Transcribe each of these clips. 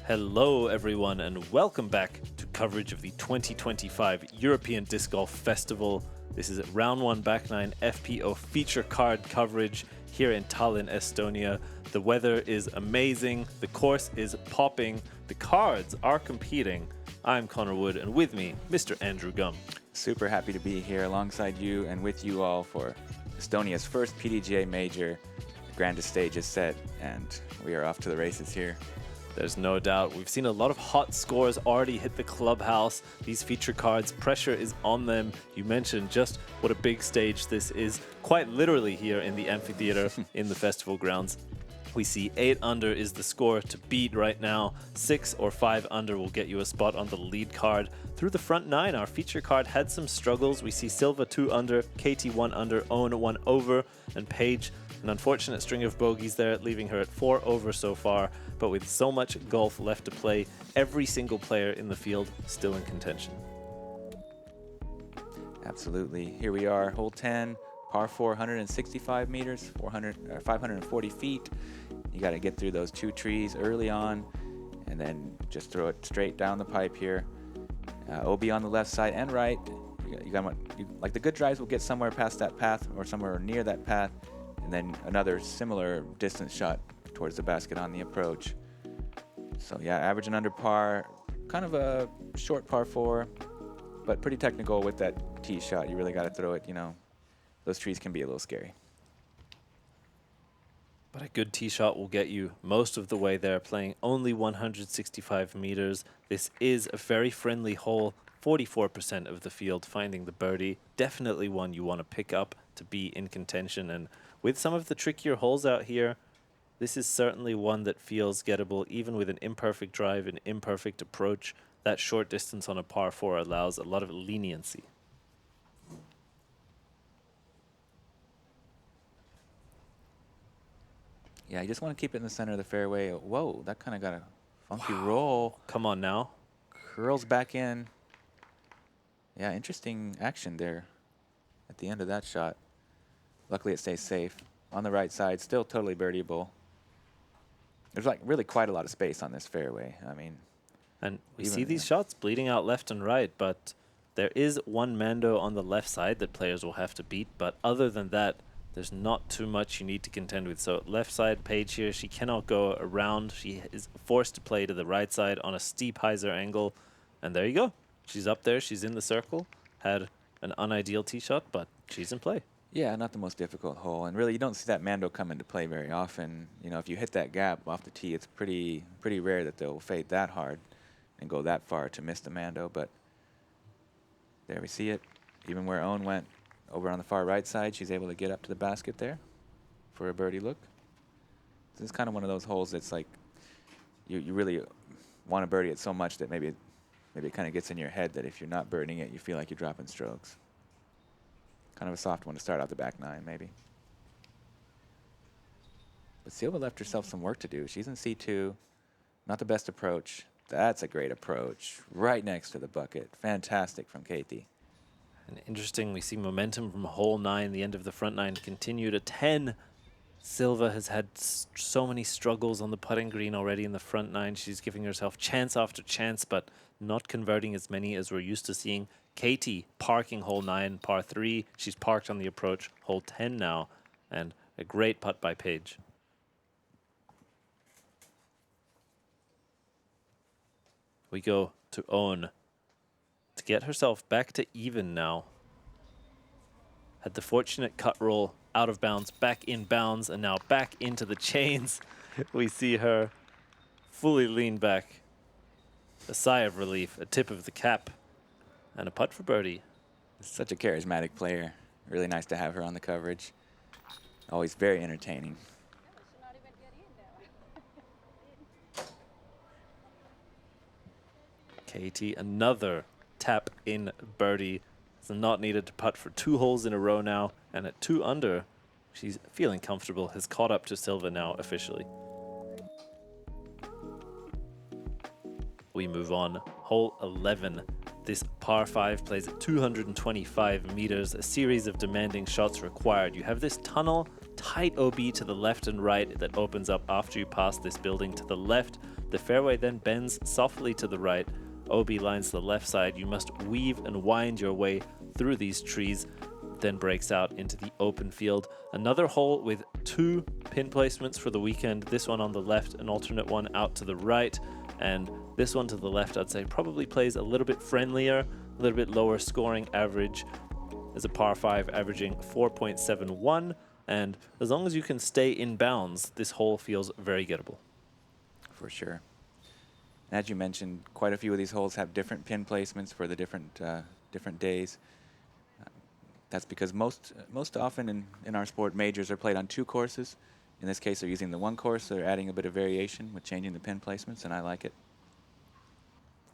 Hello everyone and welcome back to coverage of the 2025 European Disc Golf Festival. This is round 1 back 9 FPO feature card coverage here in Tallinn, Estonia. The weather is amazing, the course is popping, the cards are competing. I'm Connor Wood and with me, Mr. Andrew Gum. Super happy to be here alongside you and with you all for Estonia's first PDGA major. The grandest stage is set and we are off to the races here. There's no doubt. We've seen a lot of hot scores already hit the clubhouse. These feature cards, pressure is on them. You mentioned just what a big stage this is, quite literally here in the amphitheater in the festival grounds. We see 8 under is the score to beat right now. 6 or 5 under will get you a spot on the lead card. Through the front 9, our feature card had some struggles. We see Silva 2 under, Keiti 1 under, Owen 1 over, and Paige an unfortunate string of bogeys there, leaving her at 4 over so far. But with so much golf left to play, every single player in the field still in contention. Absolutely. Here we are, hole 10, par 4, 165 meters, 540 feet. You got to get through those 2 trees early on and then just throw it straight down the pipe here. OB on the left side and right. Like the good drives will get somewhere past that path or somewhere near that path, and then another similar distance shot towards the basket on the approach. So yeah, average and under par, kind of a short par 4, but pretty technical with that tee shot. You really got to throw it, you know. Those trees can be a little scary. But a good tee shot will get you most of the way there, playing only 165 meters. This is a very friendly hole. 44% of the field finding the birdie. Definitely one you want to pick up to be in contention. And with some of the trickier holes out here, this is certainly one that feels gettable, even with an imperfect drive, an imperfect approach. That short distance on a par 4 allows a lot of leniency. Yeah, you just want to keep it in the center of the fairway. Whoa, that kind of got a funky roll. Come on now. Curls back in. Yeah, interesting action there at the end of that shot. Luckily, it stays safe. On the right side, still totally birdieable. There's like really quite a lot of space on this fairway. I mean, and we see these shots bleeding out left and right, but there is one Mando on the left side that players will have to beat. But other than that, there's not too much you need to contend with. So left side, Paige here, she cannot go around. She is forced to play to the right side on a steep hyzer angle. And there you go. She's up there. She's in the circle. Had an unideal tee shot, but she's in play. Yeah, not the most difficult hole. And really, you don't see that Mando come into play very often. You know, if you hit that gap off the tee, it's pretty rare that they'll fade that hard and go that far to miss the Mando. But there we see it. Even where Owen went over on the far right side, she's able to get up to the basket there for a birdie look. This is kind of one of those holes that's like you really want to birdie it so much that maybe it kind of gets in your head that if you're not birdieing it, you feel like you're dropping strokes. Kind of a soft one to start out the back 9, maybe. But Silva left herself some work to do. She's in C2. Not the best approach. That's a great approach. Right next to the bucket. Fantastic from Keiti. And interesting, we see momentum from hole 9, the end of the front 9, continue to 10. Silva has had so many struggles on the putting green already in the front 9. She's giving herself chance after chance, but not converting as many as we're used to seeing. Keiti parking hole 9, par 3. She's parked on the approach, hole 10 now, and a great putt by Paige. We go to Owen to get herself back to even now. Had the fortunate cut roll out of bounds, back in bounds, and now back into the chains. We see her fully lean back. A sigh of relief, a tip of the cap, and a putt for birdie. Such a charismatic player. Really nice to have her on the coverage. Always very entertaining. Keiti, another tap in birdie. So not needed to putt for 2 holes in a row now. And at 2 under, she's feeling comfortable, has caught up to Silva now officially. We move on. Hole 11. This par 5 plays at 225 meters, a series of demanding shots required. You have this tunnel, tight OB to the left and right that opens up after you pass this building to the left. The fairway then bends softly to the right. OB lines the left side. You must weave and wind your way through these trees, then breaks out into the open field. Another hole with 2 pin placements for the weekend. This one on the left, an alternate one out to the right, and this one to the left, I'd say probably plays a little bit friendlier, a little bit lower scoring average. There's a par 5 averaging 4.71, and as long as you can stay in bounds, this hole feels very gettable. For sure. And as you mentioned, quite a few of these holes have different pin placements for the different days. That's because most often in our sport, majors are played on 2 courses. In this case, they're using the 1 course. So they're adding a bit of variation with changing the pin placements, and I like it.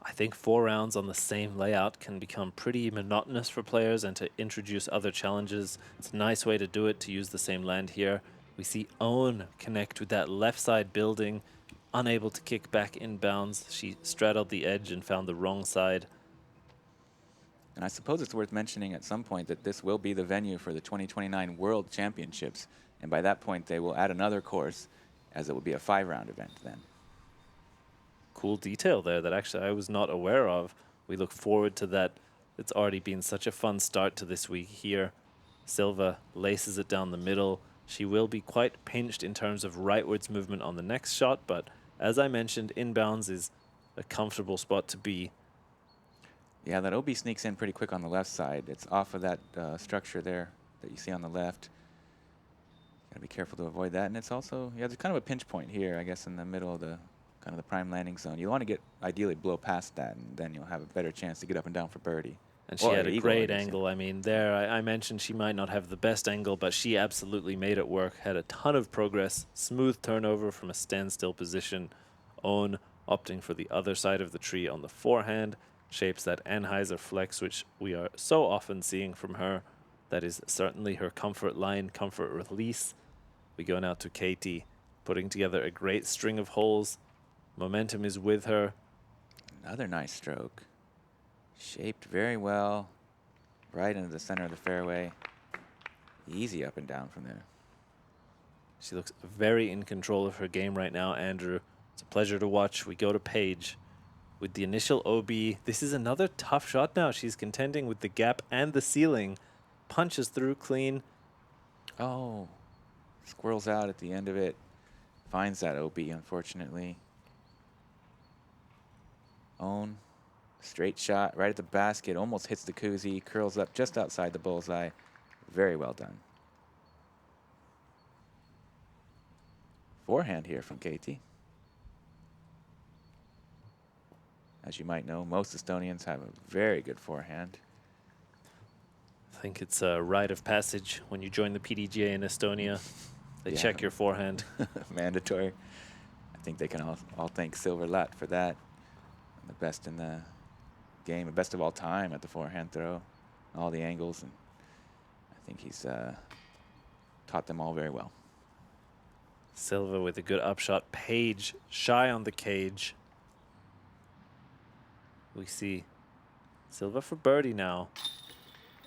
I think 4 rounds on the same layout can become pretty monotonous for players, and to introduce other challenges, it's a nice way to do it, to use the same land here. We see Owen connect with that left side building, unable to kick back in bounds. She straddled the edge and found the wrong side. And I suppose it's worth mentioning at some point that this will be the venue for the 2029 World Championships. And by that point, they will add another course, as it will be a 5-round event then. Cool detail there that actually I was not aware of. We look forward to that. It's already been such a fun start to this week here. Silva laces it down the middle. She will be quite pinched in terms of rightwards movement on the next shot, but as I mentioned, inbounds is a comfortable spot to be. Yeah, that OB sneaks in pretty quick on the left side. It's off of that structure there that you see on the left. Gotta be careful to avoid that. And it's also, yeah, there's kind of a pinch point here, I guess, in the middle of the kind of the prime landing zone. You want to get, ideally, blow past that, and then you'll have a better chance to get up and down for birdie. And she had a great angle. I mean, there, I mentioned she might not have the best angle, but she absolutely made it work. Had a ton of progress. Smooth turnover from a standstill position. Owen opting for the other side of the tree on the forehand. Shapes that Anheuser flex, which we are so often seeing from her. That is certainly her comfort line, comfort release. We go now to Keiti, putting together a great string of holes. Momentum is with her. Another nice stroke. Shaped very well, right into the center of the fairway. Easy up and down from there. She looks very in control of her game right now, Andrew. It's a pleasure to watch. We go to Paige with the initial OB. This is another tough shot now. She's contending with the gap and the ceiling. Punches through clean. Oh, squirrels out at the end of it. Finds that OB, unfortunately. Own. Straight shot right at the basket. Almost hits the koozie. Curls up just outside the bullseye. Very well done. Forehand here from Keiti. As you might know, most Estonians have a very good forehand. I think it's a rite of passage when you join the PDGA in Estonia. They check your forehand. Mandatory. I think they can all thank Silver Lat for that. The best in the game, the best of all time at the forehand throw. All the angles, and I think he's taught them all very well. Silva with a good upshot. Paige shy on the cage. We see Silva for birdie now.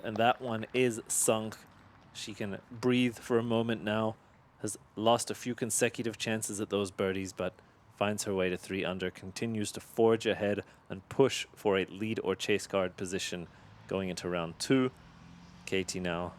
And that one is sunk. She can breathe for a moment now. Has lost a few consecutive chances at those birdies, but finds her way to 3 under. Continues to forge ahead and push for a lead or chase card position going into round 2. Keiti now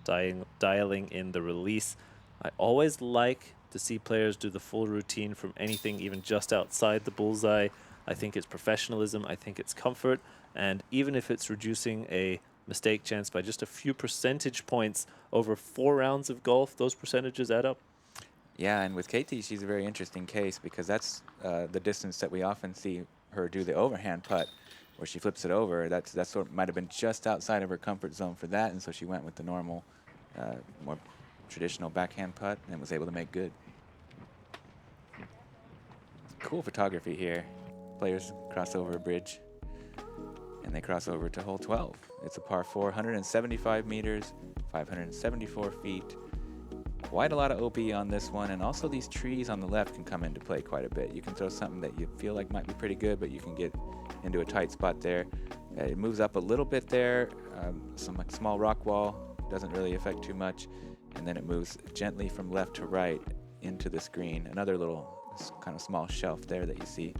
dialing in the release. I always like to see players do the full routine from anything even just outside the bullseye. I think it's professionalism. I think it's comfort. And even if it's reducing a mistake chance by just a few percentage points over 4 rounds of golf, those percentages add up. Yeah, and with Keiti, she's a very interesting case because that's the distance that we often see her do the overhand putt, where she flips it over. That sort of might have been just outside of her comfort zone for that, and so she went with the normal, more traditional backhand putt and was able to make good. Cool photography here. Players cross over a bridge, and they cross over to hole 12. It's a par 4, 175 meters, 574 feet. Quite a lot of OB on this one, and also these trees on the left can come into play quite a bit. You can throw something that you feel like might be pretty good, but you can get into a tight spot there. It moves up a little bit there. Some like small rock wall doesn't really affect too much, and then it moves gently from left to right into the screen. Another little This kind of small shelf there that you see,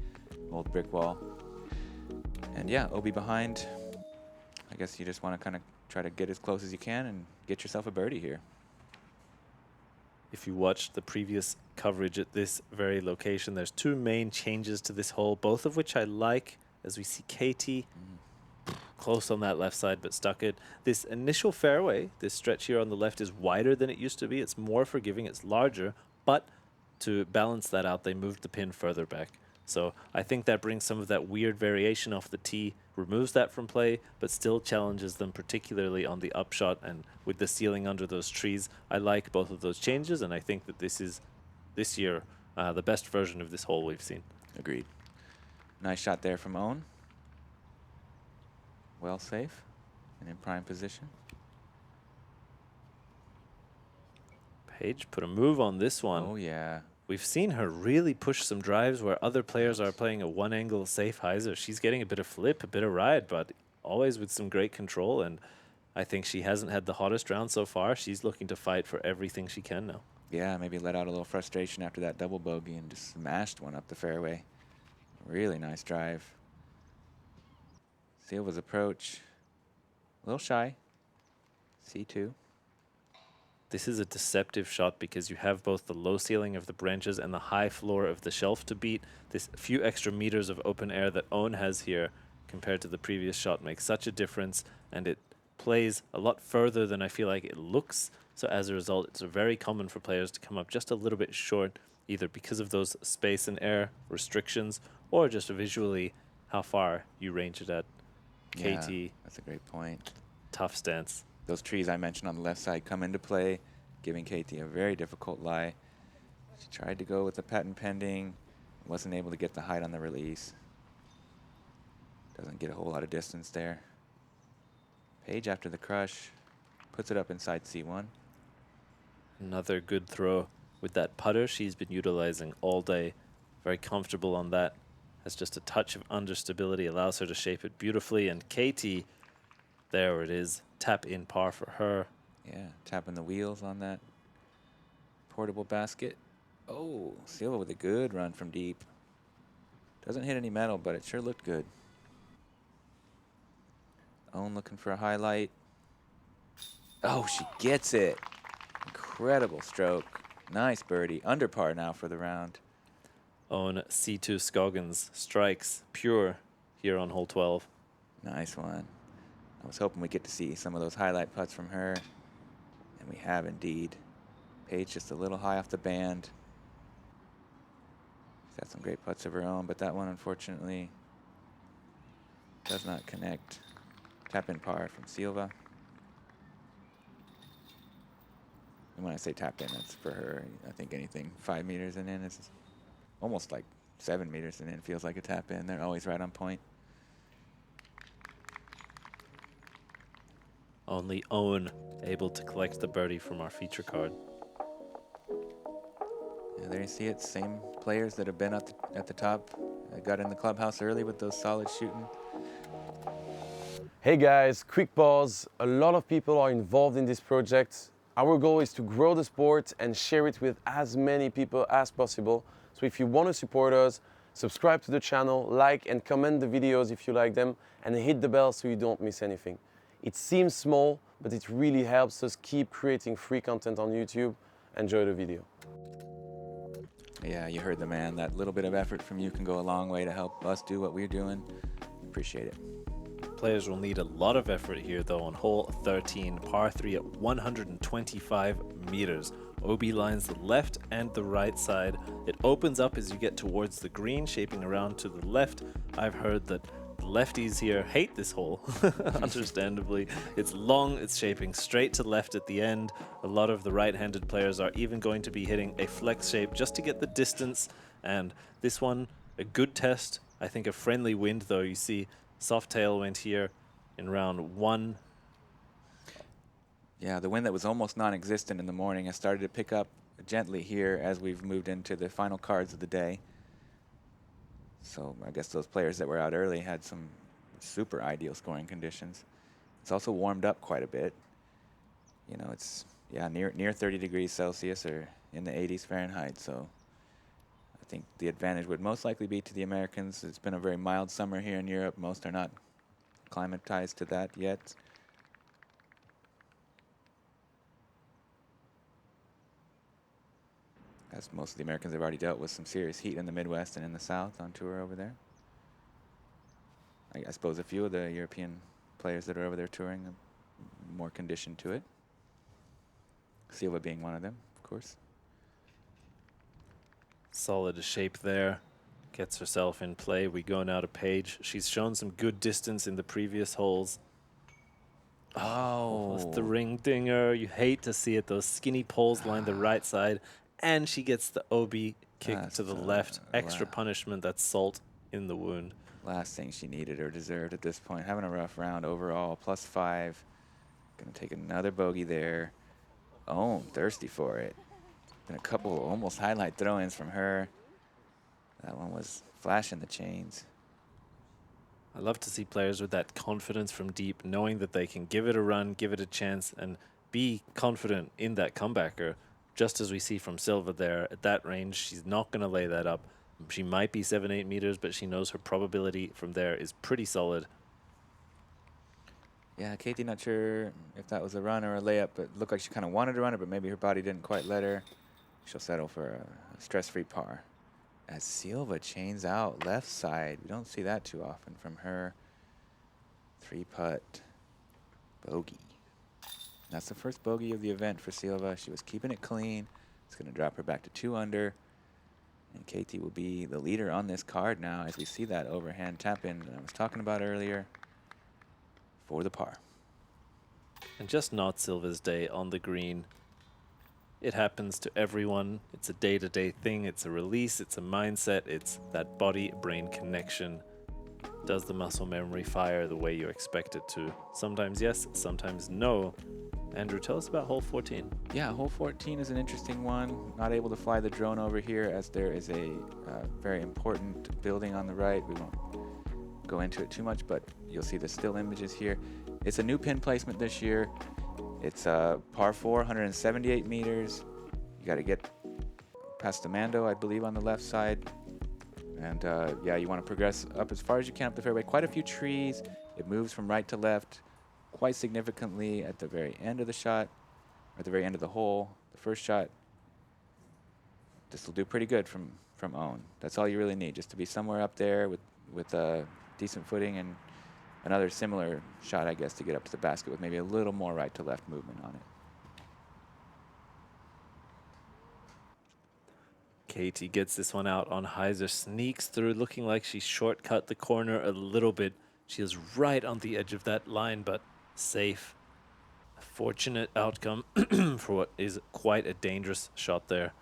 old brick wall. And yeah, OB behind. I guess you just want to kind of try to get as close as you can and get yourself a birdie here. If you watched the previous coverage at this very location, there's two main changes to this hole, both of which I like, as we see Keiti close on that left side, but stuck it. This initial fairway, this stretch here on the left, is wider than it used to be. It's more forgiving, it's larger, but to balance that out, they moved the pin further back. So I think that brings some of that weird variation off the tee, removes that from play, but still challenges them, particularly on the upshot and with the ceiling under those trees. I like both of those changes, and I think that this is, this year, the best version of this hole we've seen. Agreed. Nice shot there from Owen. Well safe and in prime position. Paige put a move on this one. Oh, yeah. We've seen her really push some drives where other players are playing a one-angle safe hyzer. She's getting a bit of flip, a bit of ride, but always with some great control. And I think she hasn't had the hottest round so far. She's looking to fight for everything she can now. Yeah, maybe let out a little frustration after that double bogey and just smashed one up the fairway. Really nice drive. Silva's approach, a little shy. C2. This is a deceptive shot because you have both the low ceiling of the branches and the high floor of the shelf to beat. This few extra meters of open air that Owen has here compared to the previous shot makes such a difference, and it plays a lot further than I feel like it looks. So as a result, it's very common for players to come up just a little bit short, either because of those space and air restrictions or just visually how far you range it at. Keiti. Yeah, that's a great point. Tough stance. Those trees I mentioned on the left side come into play, giving Keiti a very difficult lie. She tried to go with the patent pending, wasn't able to get the height on the release. Doesn't get a whole lot of distance there. Paige after the crush, puts it up inside C1. Another good throw with that putter she's been utilizing all day. Very comfortable on that. Has just a touch of understability, allows her to shape it beautifully. And Keiti, there it is. Tap in par for her. Yeah, tapping the wheels on that portable basket. Oh, Silva with a good run from deep. Doesn't hit any metal, but it sure looked good. Owen looking for a highlight. Oh, she gets it. Incredible stroke. Nice birdie. Under par now for the round. Owen C2 Scoggins strikes pure here on hole 12. Nice one. I was hoping we'd get to see some of those highlight putts from her, and we have indeed. Paige just a little high off the band. She's had some great putts of her own, but that one unfortunately does not connect. Tap in par from Silva. And when I say tap in, that's for her. I think anything 5 meters and in is almost like 7 meters and in feels like a tap in. They're always right on point. Only Owen able to collect the birdie from our feature card. Yeah, there you see it. Same players that have been at the top. Got in the clubhouse early with those solid shooting. Hey guys, quick pause. A lot of people are involved in this project. Our goal is to grow the sport and share it with as many people as possible. So if you want to support us, subscribe to the channel, like and comment the videos if you like them, and hit the bell so you don't miss anything. It seems small, but it really helps us keep creating free content on YouTube. Enjoy the video. Yeah, you heard the man. That little bit of effort from you can go a long way to help us do what we're doing. Appreciate it. Players will need a lot of effort here though on hole 13, par 3 at 125 meters. OB lines the left and the right side. It opens up as you get towards the green, shaping around to the left. I've heard that the lefties here hate this hole, understandably. It's long, it's shaping straight to left at the end. A lot of the right-handed players are even going to be hitting a flex shape just to get the distance. And this one, a good test. I think a friendly wind though. You see soft tailwind here in round 1. Yeah, the wind that was almost non-existent in the morning has started to pick up gently here as we've moved into the final cards of the day. So I guess those players that were out early had some super ideal scoring conditions. It's also warmed up quite a bit. You know, it's near 30 degrees Celsius or in the 80s Fahrenheit. So think the advantage would most likely be to the Americans. It's been a very mild summer here in Europe. Most are not acclimatized to that yet. As most of the Americans have already dealt with some serious heat in the Midwest and in the South on tour over there. I suppose a few of the European players that are over there touring are more conditioned to it. Silva being one of them, of course. Solid shape there. Gets herself in play. We go now to Paige. She's shown some good distance in the previous holes. Oh, With the ring dinger. You hate to see it. Those skinny poles line the right side. And she gets the OB kick to the left. Extra punishment. That's salt in the wound. Last thing she needed or deserved at this point. Having a rough round overall. +5. Gonna take another bogey there. Oh, thirsty for it. Been a couple almost highlight throw-ins from her. That one was flashing the chains. I love to see players with that confidence from deep, knowing that they can give it a run, give it a chance, and be confident in that comebacker. Just as we see from Silva there, at that range, she's not going to lay that up. She might be 7-8 meters, but she knows her probability from there is pretty solid. Yeah, Keiti not sure if that was a run or a layup, but it looked like she kind of wanted to run it, but maybe her body didn't quite let her. She'll settle for a stress-free par. As Silva chains out left side. We don't see that too often from her. 3-putt bogey. That's the first bogey of the event for Silva. She was keeping it clean. It's going to drop her back to 2 under. And Keiti will be the leader on this card now as we see that overhand tap in that I was talking about earlier for the par. And just not Silva's day on the green. It happens to everyone. It's a day-to-day thing. It's a release. It's a mindset. It's that body-brain connection. Does the muscle memory fire the way you expect it to? Sometimes yes, sometimes no. Andrew, tell us about hole 14. Yeah, hole 14 is an interesting one. Not able to fly the drone over here as there is a very important building on the right. We won't go into it too much, but you'll see the still images here. It's a new pin placement this year. It's par 4, 178 meters. You got to get past the Mando, I believe, on the left side. And yeah, you want to progress up as far as you can up the fairway. Quite a few trees. It moves from right to left quite significantly at the very end of the shot, or at the very end of the hole. The first shot, this will do pretty good from own. That's all you really need, just to be somewhere up there with decent footing, and another similar shot, I guess, to get up to the basket with maybe a little more right to left movement on it. Keiti gets this one out on Heiser, sneaks through, looking like she shortcut the corner a little bit. She is right on the edge of that line, but safe. A fortunate outcome for what is quite a dangerous shot there.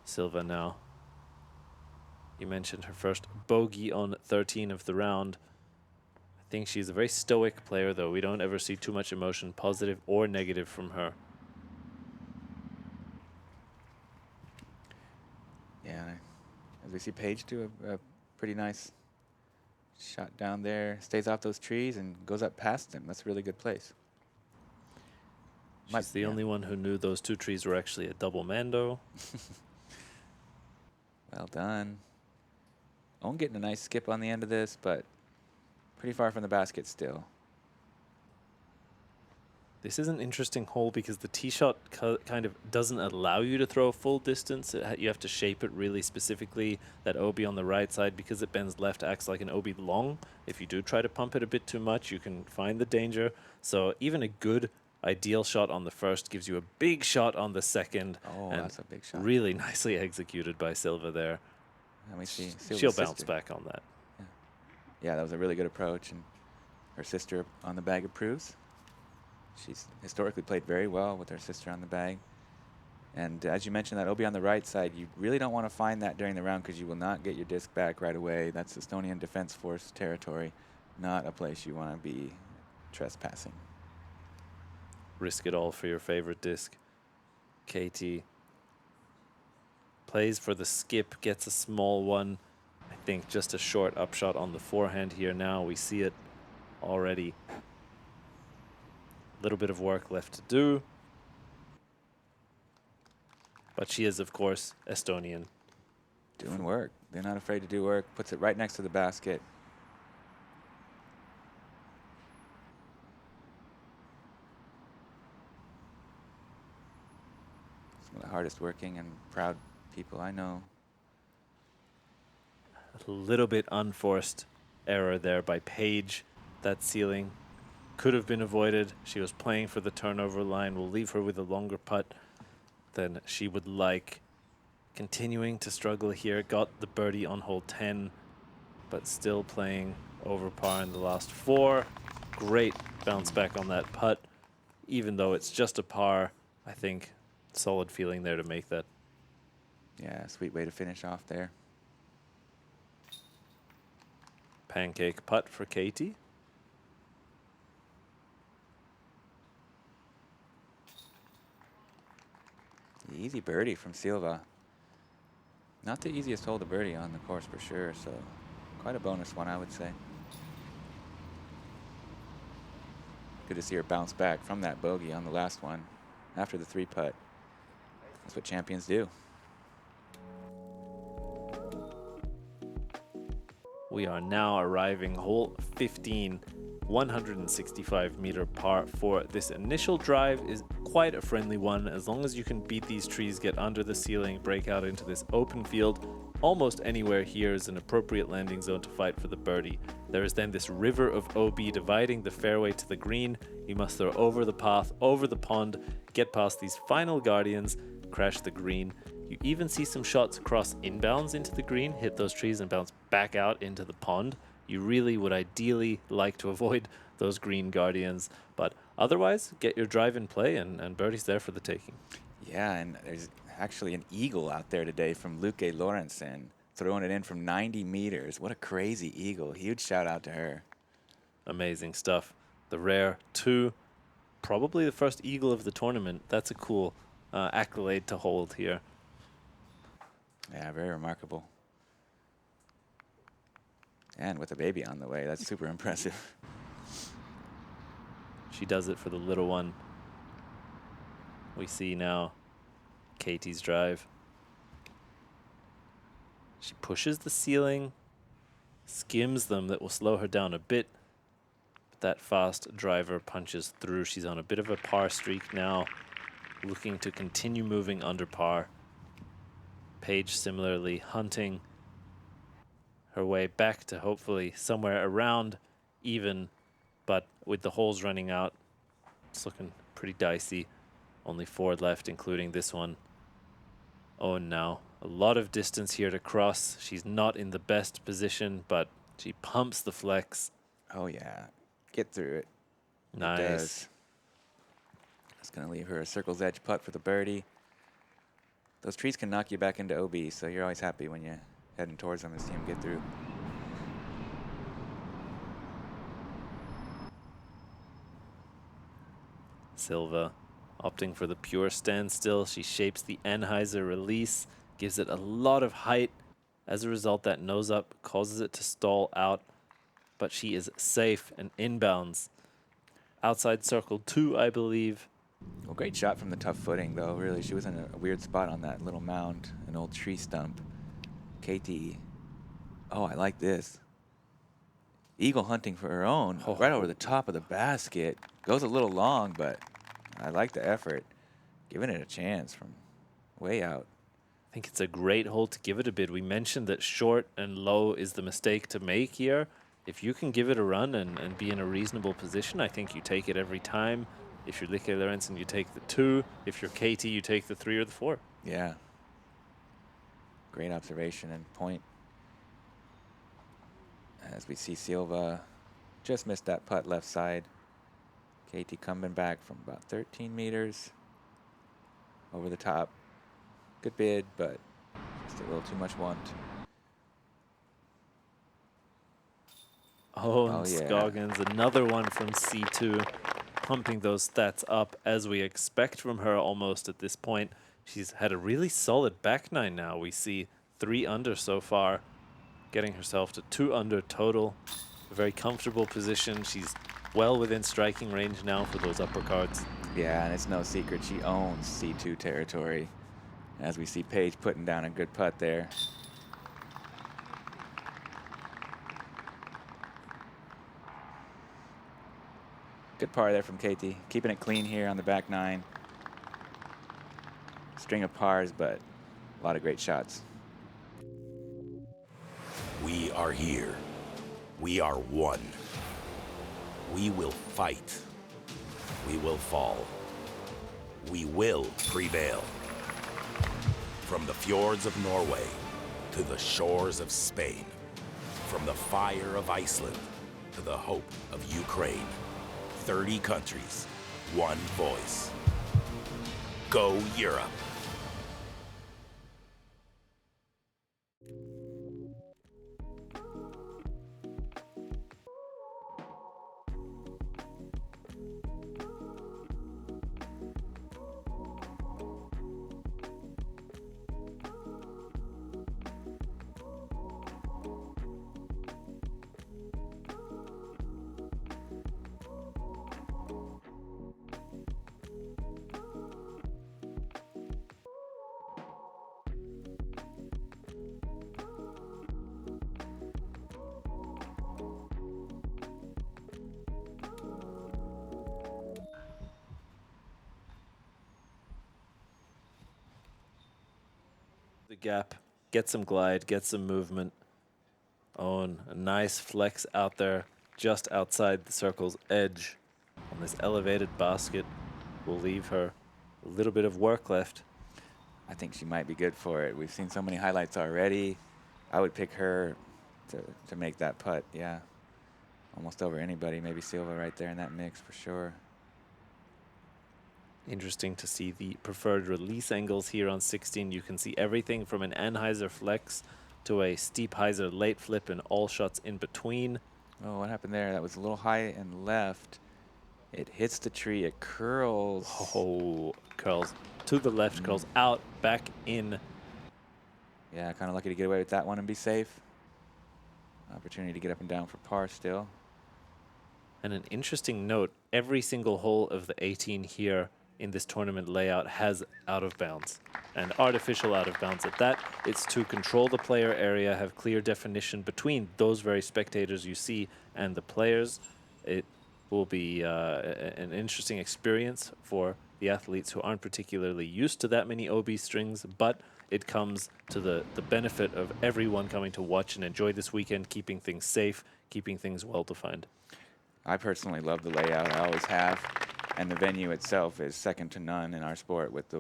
Silva now. You mentioned her first bogey on 13 of the round. I think she's a very stoic player, though. We don't ever see too much emotion, positive or negative, from her. Yeah, as we see Paige do a pretty nice shot down there, stays off those trees and goes up past them. That's a really good place. She's the only one who knew those 2 trees were actually a double Mando. Well done. Owen getting a nice skip on the end of this, but pretty far from the basket still. This is an interesting hole because the tee shot kind of doesn't allow you to throw a full distance. You have to shape it really specifically. That OB on the right side, because it bends left, acts like an OB long. If you do try to pump it a bit too much, you can find the danger. So even a good ideal shot on the first gives you a big shot on the second. Oh, and that's a big shot. Really nicely executed by Silva there. And we see She'll bounce back on that. Yeah, that was a really good approach, and her sister on the bag approves. She's historically played very well with her sister on the bag. And as you mentioned, that OB on the right side, you really don't want to find that during the round because you will not get your disc back right away. That's Estonian Defense Force territory, not a place you want to be trespassing. Risk it all for your favorite disc. Keiti plays for the skip, gets a small one. I think just a short upshot on the forehand here now. We see it already. Little bit of work left to do. But she is, of course, Estonian. Doing work. They're not afraid to do work. Puts it right next to the basket. Some of the hardest working and proud people I know. A little bit unforced error there by Paige. That ceiling could have been avoided. She was playing for the turnover line. We'll leave her with a longer putt than she would like. Continuing to struggle here. Got the birdie on hole 10, but still playing over par in the last 4. Great bounce back on that putt. Even though it's just a par, I think solid feeling there to make that. Yeah, sweet way to finish off there. Pancake putt for Keiti. Easy birdie from Silva. Not the easiest hole to birdie on the course for sure, so quite a bonus one, I would say. Good to see her bounce back from that bogey on the last one after the 3-putt. That's what champions do. We are now arriving hole 15, 165-meter par 4. This initial drive is quite a friendly one. As long as you can beat these trees, get under the ceiling, break out into this open field, almost anywhere here is an appropriate landing zone to fight for the birdie. There is then this river of OB dividing the fairway to the green. You must throw over the path, over the pond, get past these final guardians, crash the green. You even see some shots cross inbounds into the green, hit those trees and bounce back out into the pond. You really would ideally like to avoid those green guardians, but otherwise get your drive in play and birdie's there for the taking. Yeah, and there's actually an eagle out there today from Luke Lorentzen, throwing it in from 90 meters. What a crazy eagle. Huge shout out to her. Amazing stuff. The rare 2, probably the first eagle of the tournament. That's a cool accolade to hold here. Yeah, very remarkable. And with a baby on the way, that's super impressive. She does it for the little one. We see now Keiti's drive. She pushes the ceiling, skims them. That will slow her down a bit. But that fast driver punches through. She's on a bit of a par streak now, looking to continue moving under par. Paige similarly hunting her way back to hopefully somewhere around even, but with the holes running out, it's looking pretty dicey. Only 4 left, including this one. Oh, now a lot of distance here to cross. She's not in the best position, but she pumps the flex. Oh, yeah. Get through it. Nice. It does. It's going to leave her a circle's edge putt for the birdie. Those trees can knock you back into OB, so you're always happy when you're heading towards them and see them get through. Silva opting for the pure standstill. She shapes the Anheuser release, gives it a lot of height. As a result, that nose up causes it to stall out, but she is safe and inbounds. Outside circle 2, I believe. Well, great shot from the tough footing, though. Really, she was in a weird spot on that little mound, an old tree stump. Keiti. Oh, I like this. Eagle hunting for her own, right over the top of the basket. Goes a little long, but I like the effort. Giving it a chance from way out. I think it's a great hole to give it a bid. We mentioned that short and low is the mistake to make here. If you can give it a run and be in a reasonable position, I think you take it every time. If you're Luke Lorentzen, you take the 2. If you're Keiti, you take the 3 or the 4. Yeah. Great observation and point. As we see Silva just missed that putt left side. Keiti coming back from about 13 meters over the top. Good bid, but just a little too much want. Oh, and yeah. Scoggins, another one from C2, pumping those stats up as we expect from her almost at this point. She's had a really solid back nine now. We see 3 under so far, getting herself to 2 under total. A very comfortable position. She's well within striking range now for those upper cards. Yeah, and it's no secret she owns C2 territory. As we see Paige putting down a good putt there. Good par there from Keiti. Keeping it clean here on the back nine. String of pars, but a lot of great shots. We are here. We are one. We will fight. We will fall. We will prevail. From the fjords of Norway to the shores of Spain, from the fire of Iceland to the hope of Ukraine, 30 countries, one voice. Go Europe. The gap, get some glide, get some movement. Own a nice flex out there, just outside the circle's edge. On this elevated basket will leave her a little bit of work left. I think she might be good for it. We've seen so many highlights already. I would pick her to make that putt, yeah. Almost over anybody, maybe Silva right there in that mix for sure. Interesting to see the preferred release angles here on 16. You can see everything from an Anheuser flex to a steep hyzer late flip and all shots in between. Oh, what happened there? That was a little high and left. It hits the tree, it curls. Oh, curls to the left, curls out, back in. Yeah, kind of lucky to get away with that one and be safe. Opportunity to get up and down for par still. And an interesting note, every single hole of the 18 here in this tournament layout has out of bounds, and artificial out of bounds at that. It's to control the player area, have clear definition between those very spectators you see and the players. It will be an interesting experience for the athletes who aren't particularly used to that many OB strings, but it comes to the benefit of everyone coming to watch and enjoy this weekend, keeping things safe, keeping things well-defined. I personally love the layout, I always have. And the venue itself is second to none in our sport with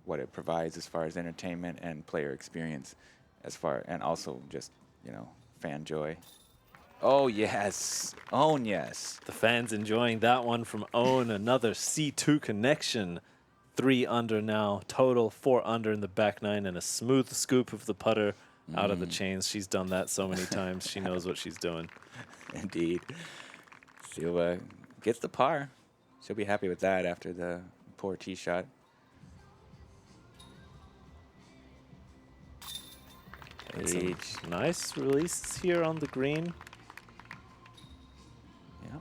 what it provides as far as entertainment and player experience, and also just, you know, fan joy. Oh yes, Own yes. The fans enjoying that one from Own, another C2 connection. 3 under now, total 4 under in the back nine, and a smooth scoop of the putter out of the chains. She's done that so many times. She knows what she's doing. Indeed. Silva gets the par. She'll be happy with that after the poor tee shot. Paige. Nice release here on the green. Yeah.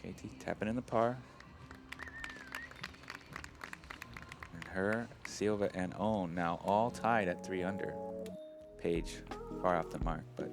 Keiti tapping in the par. And her, Silva, and Own now all tied at 3 under. Paige far off the mark, but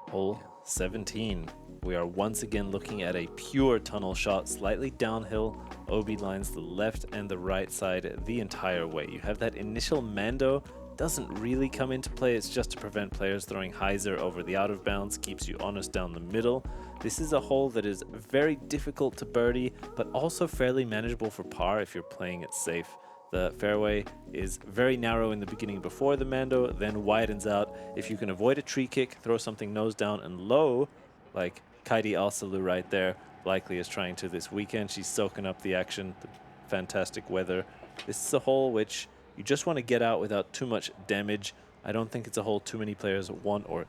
Hole 17. We are once again looking at a pure tunnel shot, slightly downhill. OB lines the left and the right side the entire way. You have that initial Mando, doesn't really come into play. It's just to prevent players throwing hyzer over the out of bounds, keeps you honest down the middle. This is a hole that is very difficult to birdie, but also fairly manageable for par if you're playing it safe. The fairway is very narrow in the beginning before the Mando, then widens out. If you can avoid a tree kick, throw something nose down and low, like Keiti Alsalu right there, likely is trying to this weekend. She's soaking up the action, the fantastic weather. This is a hole which you just want to get out without too much damage. I don't think it's a hole too many players want or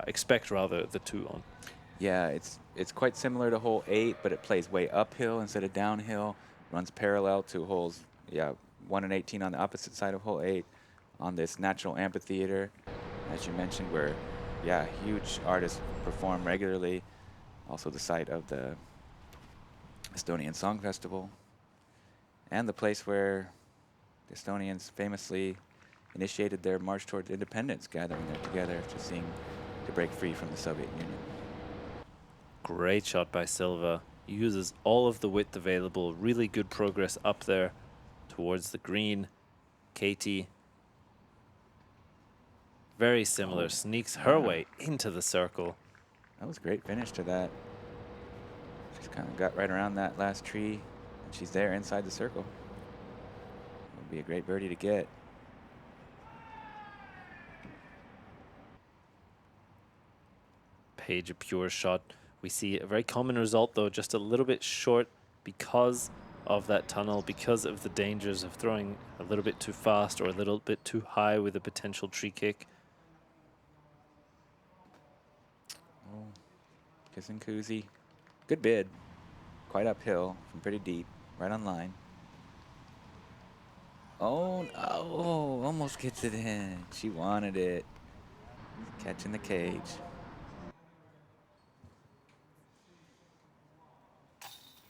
expect, rather, the 2 on. yeah, it's quite similar to hole 8, but it plays way uphill instead of downhill. Runs parallel to holes, 1 and 18 on the opposite side of hole 8 on this natural amphitheater, as you mentioned, where, huge artists perform regularly. Also the site of the Estonian Song Festival, and the place where the Estonians famously initiated their march towards independence, gathering there together to break free from the Soviet Union. Great shot by Silva. Uses all of the width available. Really good progress up there towards the green. Keiti, very similar, sneaks her way into the circle. That was a great finish to that. She's kind of got right around that last tree, and she's there inside the circle. It would be a great birdie to get. Paige, a pure shot. We see a very common result, though, just a little bit short because of that tunnel, because of the dangers of throwing a little bit too fast or a little bit too high with a potential tree kick. Oh, kiss and koozie. Good bid. Quite uphill from pretty deep, right on line. Oh, no, almost gets it in. She wanted it. Catching the cage.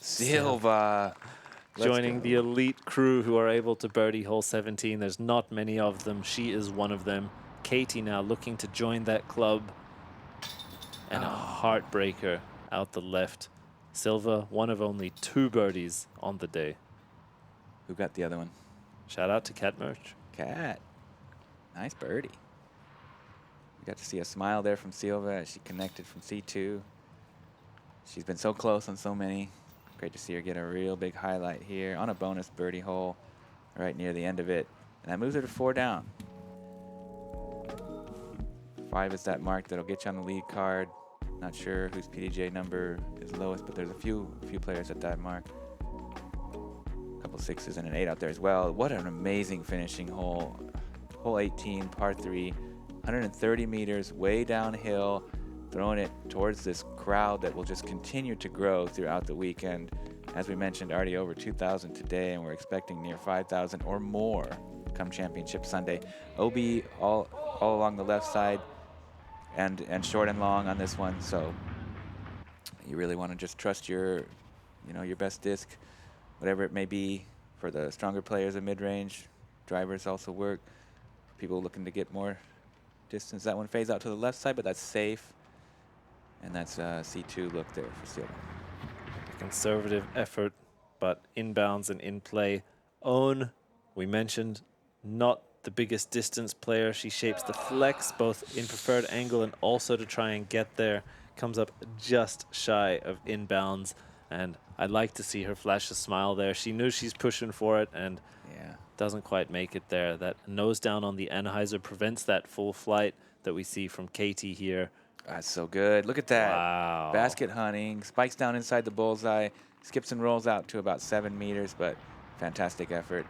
Silva. Joining the elite crew who are able to birdie hole 17. There's not many of them. She is one of them. Keiti now looking to join that club. And a heartbreaker out the left. Silva, one of only 2 birdies on the day. Who got the other one? Shout out to Cat Merch. Cat. Nice birdie. We got to see a smile there from Silva as she connected from C2. She's been so close on so many. Great to see her get a real big highlight here on a bonus birdie hole right near the end of it. And that moves her to 4 down. 5 is that mark that'll get you on the lead card. Not sure whose PDJ number is lowest, but there's a few players at that mark. A couple 6s and an 8 out there as well. What an amazing finishing hole. Hole 18, par 3, 130 meters, way downhill, throwing it towards this crowd that will just continue to grow throughout the weekend. As we mentioned, already over 2,000 today, and we're expecting near 5,000 or more come Championship Sunday. OB all along the left side, and short and long on this one. So you really want to just trust your best disc, whatever it may be. For the stronger players of mid-range, drivers also work. People looking to get more distance. That one fades out to the left side, but that's safe. And that's a C2 look there for Silva. Conservative effort, but inbounds and in play. Own, we mentioned, not the biggest distance player. She shapes the flex both in preferred angle and also to try and get there. Comes up just shy of inbounds, and I like to see her flash a smile there. She knew she's pushing for it and doesn't quite make it there. That nose down on the Anheuser prevents that full flight that we see from Keiti here. That's so good. Look at that. Wow. Basket hunting, spikes down inside the bullseye, skips and rolls out to about 7 meters, but fantastic effort.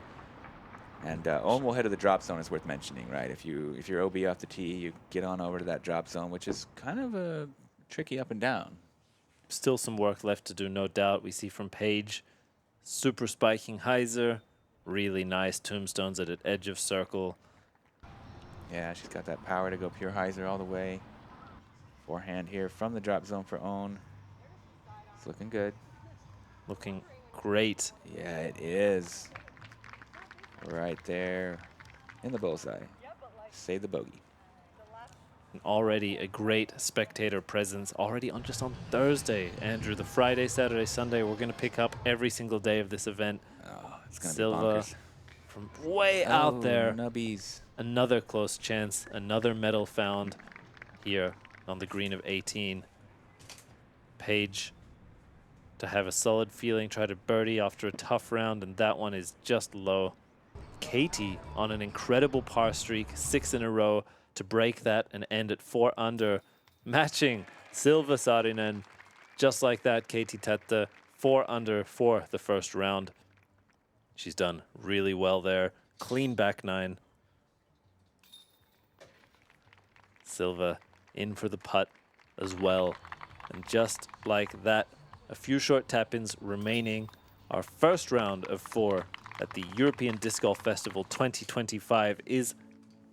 And Ohm will head to the drop zone is worth mentioning, right? If you're OB off the tee, you get on over to that drop zone, which is kind of a tricky up and down. Still some work left to do, no doubt. We see from Paige, super spiking hyzer, really nice tombstones at an edge of circle. Yeah, she's got that power to go pure hyzer all the way. Forehand here from the drop zone for Own. It's looking good. Looking great. Yeah, it is. Right there in the bullseye. Save the bogey. And already a great spectator presence. Already on just on Thursday, Andrew. The Friday, Saturday, Sunday, we're going to pick up every single day of this event. Oh, it's going to be Silva bonkers. from way out there. Nubbies. Another close chance. Another medal found here on the green of 18. Paige to have a solid feeling, try to birdie after a tough round, and that one is just low. Keiti on an incredible par streak, 6 in a row to break that and end at 4 under, matching Silva Saarinen. Just like that, Keiti Tätte, 4 under for the first round. She's done really well there. Clean back 9. Silva in for the putt as well. And just like that, a few short tap-ins remaining. Our first round of 4 at the European Disc Golf Festival 2025 is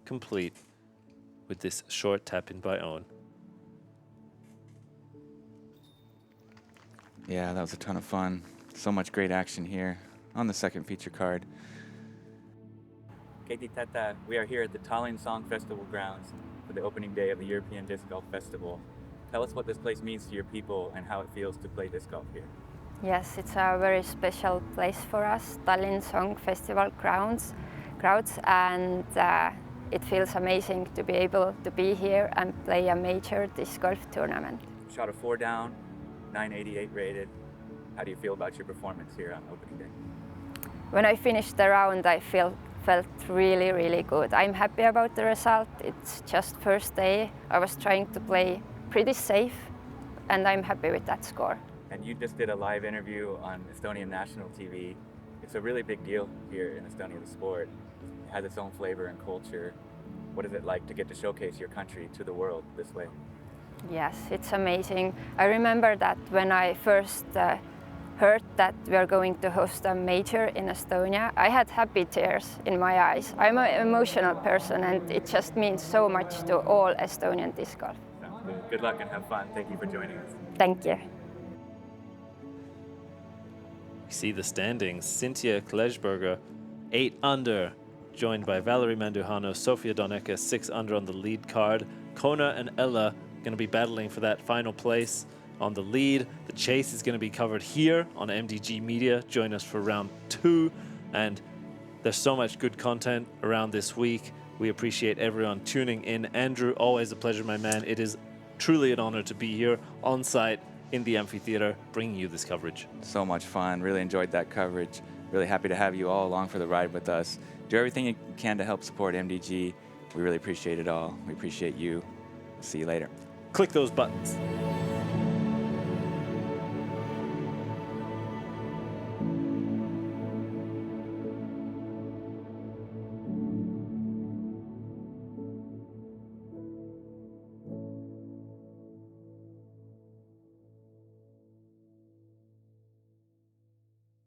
complete with this short tap-in by Owen. Yeah, that was a ton of fun. So much great action here on the second feature card. Keiti Tätte, we are here at the Tallinn Song Festival grounds for the opening day of the European Disc Golf Festival. Tell us what this place means to your people and how it feels to play disc golf here. Yes, it's a very special place for us, Tallinn Song Festival crowds, and it feels amazing to be able to be here and play a major disc golf tournament. Shot a 4 down, 988 rated. How do you feel about your performance here on opening day? When I finished the round, I felt really, really good. I'm happy about the result. It's just first day. I was trying to play pretty safe, and I'm happy with that score. And you just did a live interview on Estonian national TV. It's a really big deal here in Estonia, the sport. It has its own flavor and culture. What is it like to get to showcase your country to the world this way? Yes, it's amazing. I remember that when I first heard that we are going to host a major in Estonia, I had happy tears in my eyes. I'm an emotional person, and it just means so much to all Estonian disc golf. Sounds good. Good luck and have fun. Thank you for joining us. Thank you. We see the standings. Cynthia Klesberger, 8 under, joined by Valerie Manduhano, Sofia Doneka, 6 under on the lead card. Kona and Ella going to be battling for that final place on the lead. The chase is going to be covered here on MDG Media. Join us for round 2. And there's so much good content around this week. We appreciate everyone tuning in. Andrew, always a pleasure, my man. It is truly an honor to be here on site in the amphitheater, bringing you this coverage. So much fun. Really enjoyed that coverage. Really happy to have you all along for the ride with us. Do everything you can to help support MDG. We really appreciate it all. We appreciate you. See you later. Click those buttons.